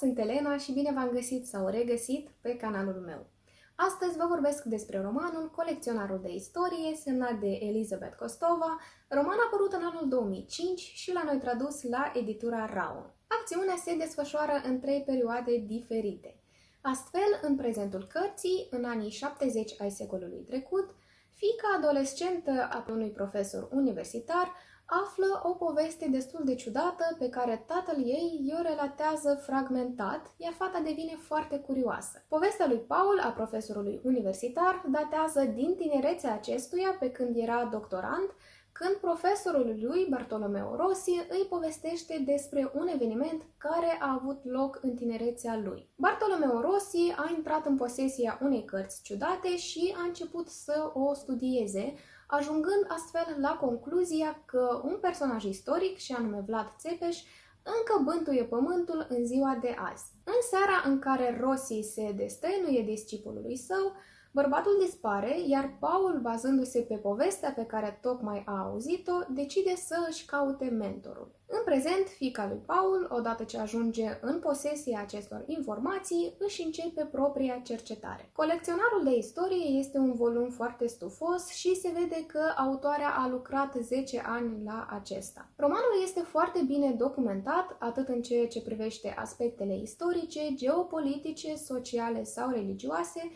sunt Elena și bine v-am găsit sau regăsit pe canalul meu. Astăzi vă vorbesc despre romanul Colecționarul de istorie, semnat de Elizabeth Kostova, roman apărut în anul 2005 și la noi tradus la editura Raon. Acțiunea se desfășoară în 3 perioade diferite. Astfel, în prezentul cărții, în anii 70 ai secolului trecut, fiica adolescentă a unui profesor universitar află o poveste destul de ciudată pe care tatăl ei i-o relatează fragmentat, iar fata devine foarte curioasă. Povestea lui Paul, a profesorului universitar, datează din tinerețea acestuia pe când era doctorand, când profesorul lui, Bartolomeo Rossi, îi povestește despre un eveniment care a avut loc în tinerețea lui. Bartolomeo Rossi a intrat în posesia unei cărți ciudate și a început să o studieze, ajungând astfel la concluzia că un personaj istoric, și anume Vlad Țepeș, încă bântuie pământul în ziua de azi. În seara în care Rossi se destăinuie discipolului său, bărbatul dispare, iar Paul, bazându-se pe povestea pe care tocmai a auzit-o, decide să își caute mentorul. În prezent, fiica lui Paul, odată ce ajunge în posesia acestor informații, își începe propria cercetare. Colecționarul de istorie este un volum foarte stufos și se vede că autoarea a lucrat 10 ani la acesta. Romanul este foarte bine documentat, atât în ceea ce privește aspectele istorice, geopolitice, sociale sau religioase,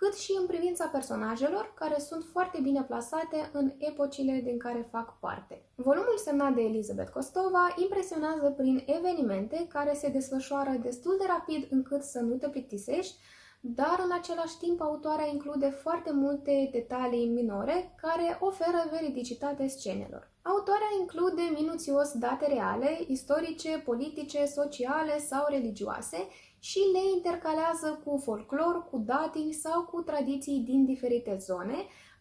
cât și în privința personajelor, care sunt foarte bine plasate în epocile din care fac parte. Volumul semnat de Elizabeth Kostova impresionează prin evenimente care se desfășoară destul de rapid încât să nu te plictisești, dar în același timp autoarea include foarte multe detalii minore care oferă veridicitate scenelor. Autoarea include minuțios date reale, istorice, politice, sociale sau religioase și le intercalează cu folclor, cu datini sau cu tradiții din diferite zone,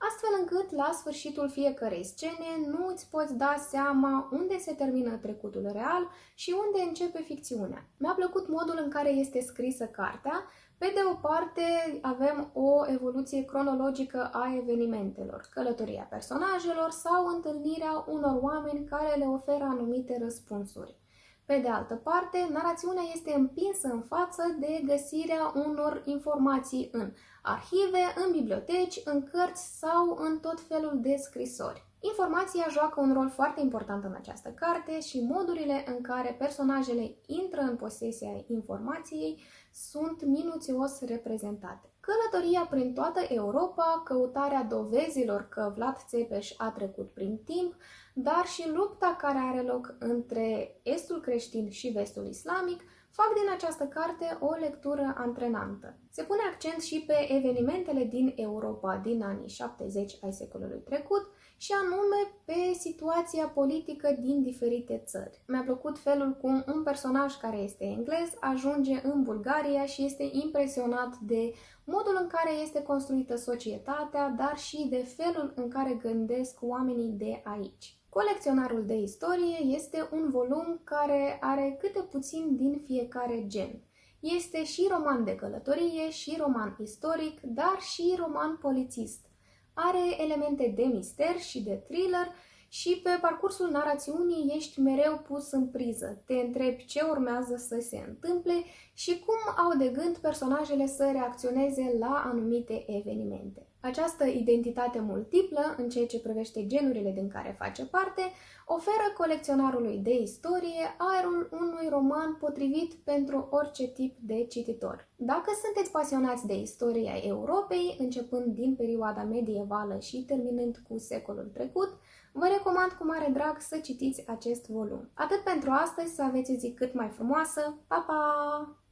astfel încât la sfârșitul fiecărei scene nu îți poți da seama unde se termină trecutul real și unde începe ficțiunea. Mi-a plăcut modul în care este scrisă cartea. Pe de o parte, avem o evoluție cronologică a evenimentelor, călătoria personajelor sau întâlnirea unor oameni care le oferă anumite răspunsuri. Pe de altă parte, narațiunea este împinsă în față de găsirea unor informații în arhive, în biblioteci, în cărți sau în tot felul de scrisori. Informația joacă un rol foarte important în această carte și modurile în care personajele intră în posesia informației sunt minuțios reprezentate. Călătoria prin toată Europa, căutarea dovezilor că Vlad Țepeș a trecut prin timp, dar și lupta care are loc între estul creștin și vestul islamic, fac din această carte o lectură antrenantă. Se pune accent și pe evenimentele din Europa din anii 70 ai secolului trecut și anume pe situația politică din diferite țări. Mi-a plăcut felul cum un personaj care este englez ajunge în Bulgaria și este impresionat de modul în care este construită societatea, dar și de felul în care gândesc oamenii de aici. Colecționarul de istorie este un volum care are câte puțin din fiecare gen. Este și roman de călătorie, și roman istoric, dar și roman polițist. Are elemente de mister și de thriller și pe parcursul narațiunii ești mereu pus în priză. Te întrebi ce urmează să se întâmple și cum au de gând personajele să reacționeze la anumite evenimente. Această identitate multiplă, în ceea ce privește genurile din care face parte, oferă colecționarului de istorie aerul unui roman potrivit pentru orice tip de cititor. Dacă sunteți pasionați de istoria Europei, începând din perioada medievală și terminând cu secolul trecut, vă recomand cu mare drag să citiți acest volum. Atât pentru astăzi, să aveți o zi cât mai frumoasă. Pa, pa!